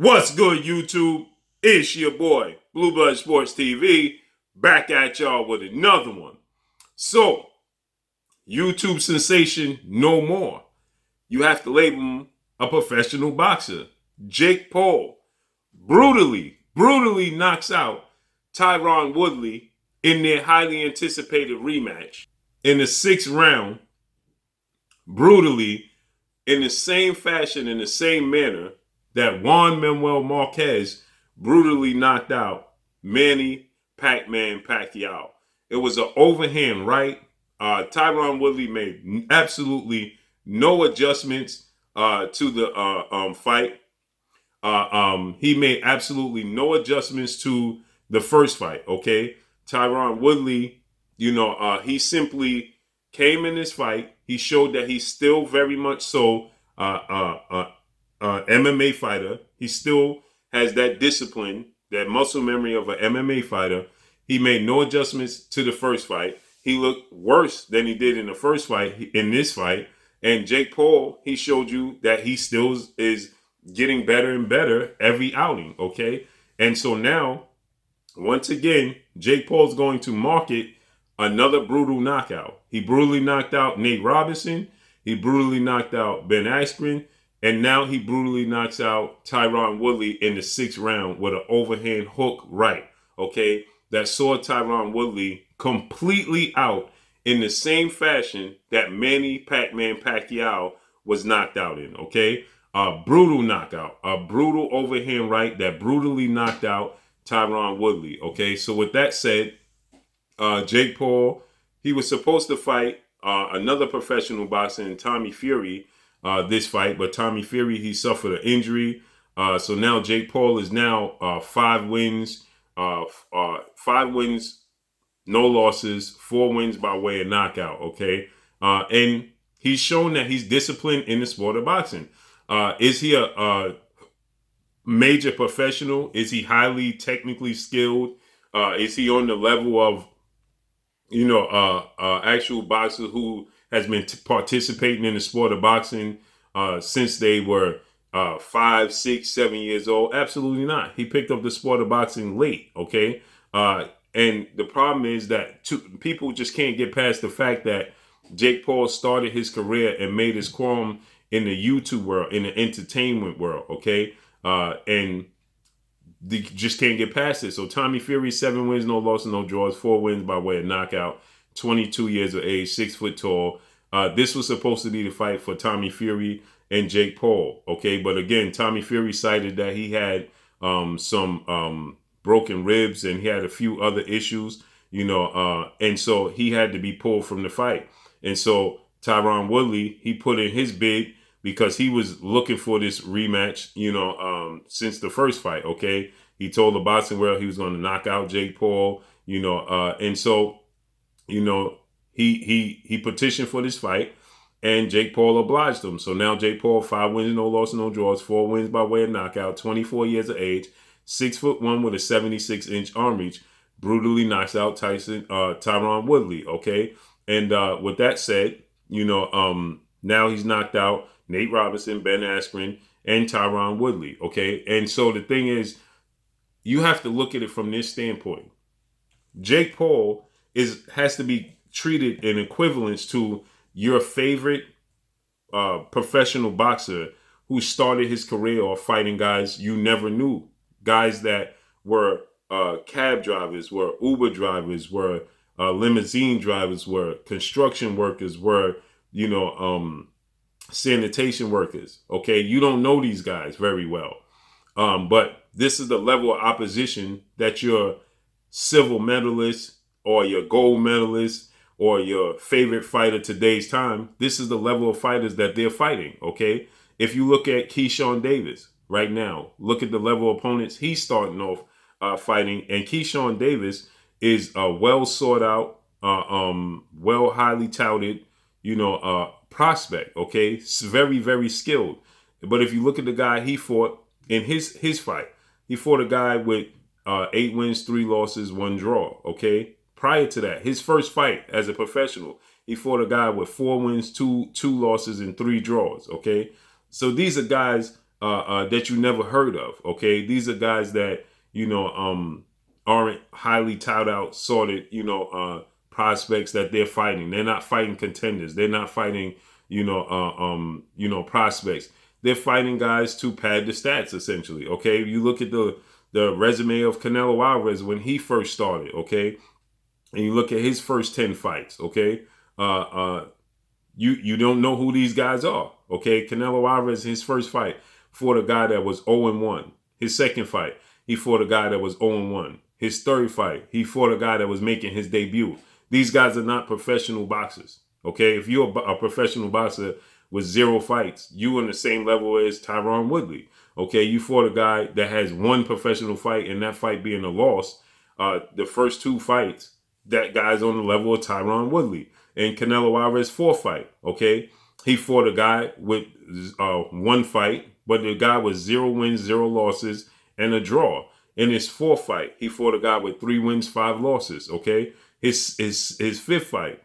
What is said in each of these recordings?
What's good, YouTube? It's your boy, Blue Blood Sports TV, back at y'all with another one. So, YouTube sensation no more. You have to label him a professional boxer. Jake Paul brutally knocks out Tyron Woodley in their highly anticipated rematch. In the 6th round, brutally, in the same fashion, in the same manner that Juan Manuel Marquez brutally knocked out Manny Pac-Man Pacquiao. It was an overhand right. Tyron Woodley made absolutely no adjustments to the fight. He made absolutely no adjustments to the first fight, okay? Tyron Woodley, he simply came in this fight. He showed that he's still very much so MMA fighter. He still has that discipline, that muscle memory of an MMA fighter. He made no adjustments to the first fight. He looked worse than he did in the first fight, in this fight. And Jake Paul, he showed you that he still is getting better and better every outing, okay? And so now, once again, Jake Paul's going to market another brutal knockout. He brutally knocked out Nate Robinson. He brutally knocked out Ben Askren. And now he brutally knocks out Tyron Woodley in the 6th round with an overhand hook right, okay? That saw Tyron Woodley completely out in the same fashion that Manny Pac-Man Pacquiao was knocked out in, okay? A brutal knockout, a brutal overhand right that brutally knocked out Tyron Woodley, okay? So with that said, Jake Paul, he was supposed to fight another professional boxer in Tommy Fury this fight, but Tommy Fury, he suffered an injury. So now Jake Paul is now 5 wins, 5 wins, no losses, 4 wins by way of knockout, okay? And he's shown that he's disciplined in the sport of boxing. Is he a major professional? Is he highly technically skilled? Is he on the level of, actual boxer who has been participating in the sport of boxing since they were 5, 6, 7 years old? Absolutely not. He picked up the sport of boxing late, okay? And the problem is that people just can't get past the fact that Jake Paul started his career and made his qualm in the YouTube world, in the entertainment world, okay? And they just can't get past it. So Tommy Fury, 7 wins, no losses, no draws, 4 wins by way of knockout, 22 years of age, 6 foot tall. This was supposed to be the fight for Tommy Fury and Jake Paul, okay? But again, Tommy Fury cited that he had some broken ribs and he had a few other issues, and so he had to be pulled from the fight. And so Tyron Woodley, he put in his bid because he was looking for this rematch, since the first fight, okay? He told the boxing world he was going to knock out Jake Paul, and so, he petitioned for this fight, and Jake Paul obliged him. So now Jake Paul, 5 wins, no losses, no draws, 4 wins by way of knockout, 24 years of age, 6'1" with a 76-inch arm reach, brutally knocks out Tyron Woodley, okay? And with that said, now he's knocked out Nate Robinson, Ben Askren, and Tyron Woodley, okay? And so the thing is, you have to look at it from this standpoint. Jake Paul has to be treated in equivalence to your favorite professional boxer who started his career off fighting guys you never knew. Guys that were cab drivers, were Uber drivers, were limousine drivers, were construction workers, were, sanitation workers, okay? You don't know these guys very well. But this is the level of opposition that your silver medalist or your gold medalist or your favorite fighter today's time, this is the level of fighters that they're fighting, okay? If you look at Keyshawn Davis right now, look at the level of opponents he's starting off fighting, and Keyshawn Davis is a well sought out, well highly touted, prospect, okay? It's very, very skilled. But if you look at the guy he fought in his fight, he fought a guy with 8 wins, 3 losses, 1 draw, okay? Prior to that, his first fight as a professional, he fought a guy with 4 wins, 2 losses, and 3 draws, okay? So these are guys that you never heard of. Okay, these are guys that aren't highly touted out, sorted, prospects that they're fighting. They're not fighting contenders. They're not fighting, prospects. They're fighting guys to pad the stats, essentially. Okay, you look at the resume of Canelo Alvarez when he first started. Okay, and you look at his first 10 fights. Okay, uh, uh, you don't know who these guys are. Okay, Canelo Alvarez, his first fight fought a guy that was 0-1. His second fight, he fought a guy that was 0-1. His third fight, he fought a guy that was making his debut. These guys are not professional boxers. Okay, if you're a professional boxer with 0 fights, you on the same level as Tyron Woodley. Okay, you fought a guy that has 1 professional fight, and that fight being a loss. The first 2 fights, that guy's on the level of Tyron Woodley. And Canelo Alvarez's 4th fight, okay, he fought a guy with 1 fight, but the guy was 0 wins, 0 losses, and a draw. In his 4th fight, he fought a guy with 3 wins, 5 losses. Okay, his 5th fight,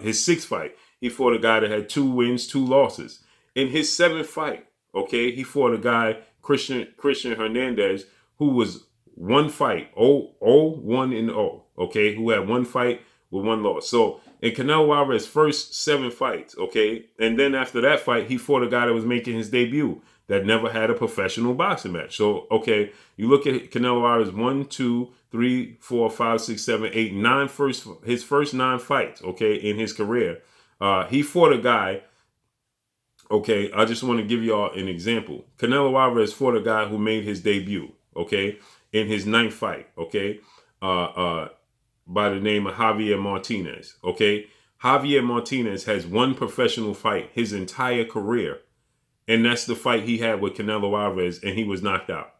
his 6th fight, he fought a guy that had 2 wins, 2 losses. In his 7th fight, okay, he fought a guy, Christian Hernandez, who was 1 fight, 1-0, okay, who had 1 fight with 1 loss. So in Canelo Alvarez's first 7 fights, okay, and then after that fight, he fought a guy that was making his debut that never had a professional boxing match. So, okay, you look at Canelo Alvarez 1, 2, 3, 4, 5, 6, 7, 8, 9 his first 9 fights, okay, in his career. He fought a guy. Okay, I just want to give y'all an example. Canelo Alvarez fought a guy who made his debut, okay, in his 9th fight, okay, by the name of Javier Martinez, okay. Javier Martinez has 1 professional fight his entire career, and that's the fight he had with Canelo Alvarez, and he was knocked out.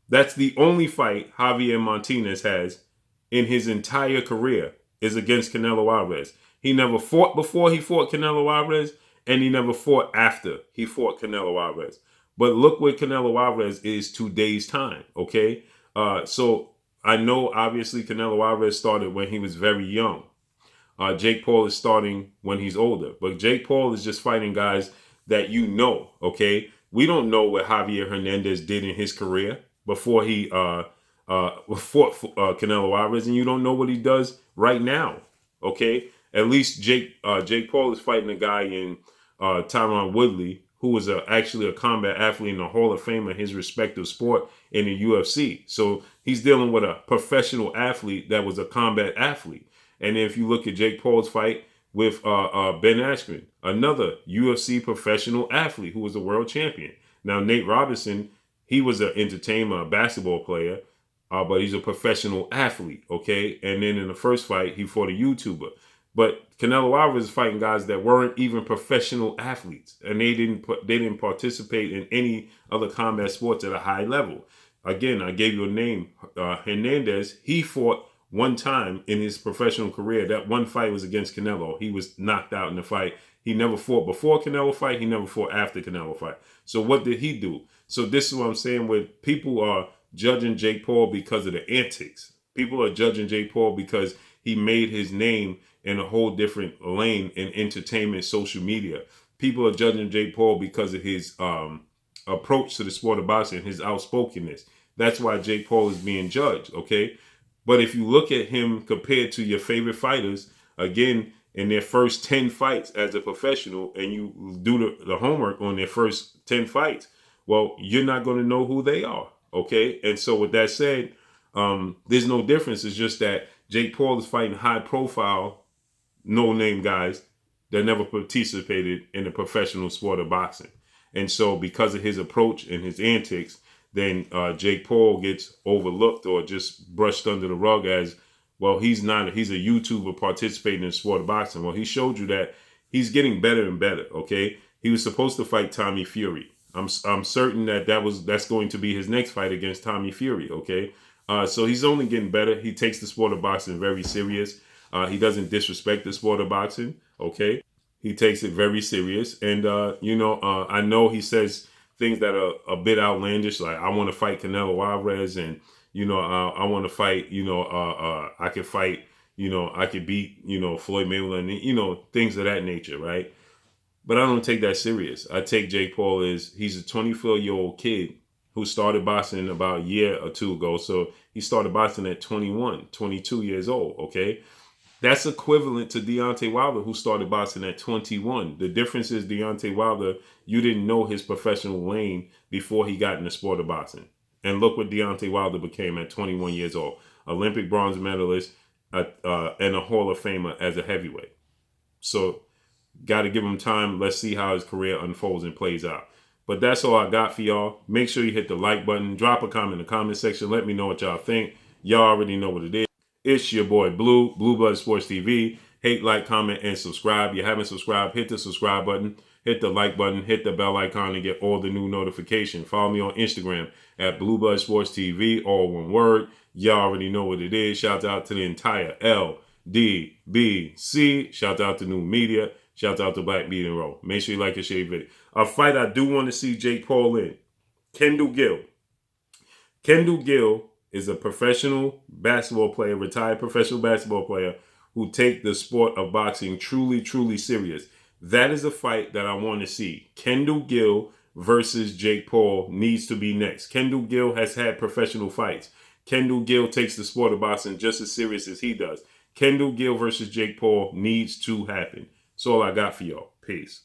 That's the only fight Javier Martinez has in his entire career is against Canelo Alvarez. He never fought before he fought Canelo Alvarez, and he never fought after he fought Canelo Alvarez. But look where Canelo Alvarez is today's time, okay? So I know, obviously, Canelo Alvarez started when he was very young. Jake Paul is starting when he's older. But Jake Paul is just fighting guys that okay? We don't know what Javier Hernandez did in his career before he fought Canelo Alvarez, and you don't know what he does right now, okay? At least Jake Paul is fighting a guy in Tyron Woodley, who was actually a combat athlete in the Hall of Fame in his respective sport in the UFC. So he's dealing with a professional athlete that was a combat athlete. And if you look at Jake Paul's fight with Ben Askren, another UFC professional athlete who was a world champion. Now, Nate Robinson, he was an entertainer, a basketball player, but he's a professional athlete, okay? And then in the first fight, he fought a YouTuber. But Canelo Alvarez is fighting guys that weren't even professional athletes, and they didn't participate in any other combat sports at a high level. Again, I gave you a name, Hernandez. He fought 1 time in his professional career. That 1 fight was against Canelo. He was knocked out in the fight. He never fought before Canelo fight. He never fought after Canelo fight. So what did he do? So this is what I'm saying. With people are judging Jake Paul because of the antics. People are judging Jake Paul because he made his name in a whole different lane in entertainment, social media. People are judging Jake Paul because of his approach to the sport of boxing, his outspokenness. That's why Jake Paul is being judged, okay? But if you look at him compared to your favorite fighters, again, in their first 10 fights as a professional, and you do the homework on their first 10 fights, well, you're not going to know who they are, okay? And so with that said, there's no difference. It's just that Jake Paul is fighting high-profile, no-name guys that never participated in the professional sport of boxing. And so because of his approach and his antics, then Jake Paul gets overlooked or just brushed under the rug as, well, he's a YouTuber participating in the sport of boxing. Well, he showed you that he's getting better and better, okay? He was supposed to fight Tommy Fury. I'm certain that's going to be his next fight against Tommy Fury, okay? So he's only getting better. He takes the sport of boxing very serious. He doesn't disrespect the sport of boxing, okay? He takes it very serious. And, I know he says things that are a bit outlandish, like, I want to fight Canelo Alvarez, and, I want to fight, I could fight, I could beat, Floyd Mayweather, and, things of that nature, right? But I don't take that serious. I take Jake Paul as he's a 24-year-old kid who started boxing about a year or two ago. So he started boxing at 21, 22 years old, okay? That's equivalent to Deontay Wilder, who started boxing at 21. The difference is Deontay Wilder, you didn't know his professional lane before he got in the sport of boxing. And look what Deontay Wilder became at 21 years old. Olympic bronze medalist and a Hall of Famer as a heavyweight. So got to give him time. Let's see how his career unfolds and plays out. But that's all I got for y'all. Make sure you hit the like button. Drop a comment in the comment section. Let me know what y'all think. Y'all already know what it is. It's your boy Blue, Blue Blood Sports TV. Hate, like, comment, and subscribe. If you haven't subscribed, hit the subscribe button, hit the like button, hit the bell icon to get all the new notifications. Follow me on Instagram at Blue Blood Sports TV, all one word. Y'all already know what it is. Shout out to the entire LDBC. Shout out to New Media. Shout out to Black Media Row. Make sure you like and share your video. A fight I do want to see Jake Paul in. Kendall Gill. Kendall Gill is a professional basketball player, retired professional basketball player who take the sport of boxing truly, truly serious. That is a fight that I want to see. Kendall Gill versus Jake Paul needs to be next. Kendall Gill has had professional fights. Kendall Gill takes the sport of boxing just as serious as he does. Kendall Gill versus Jake Paul needs to happen. That's all I got for y'all. Peace.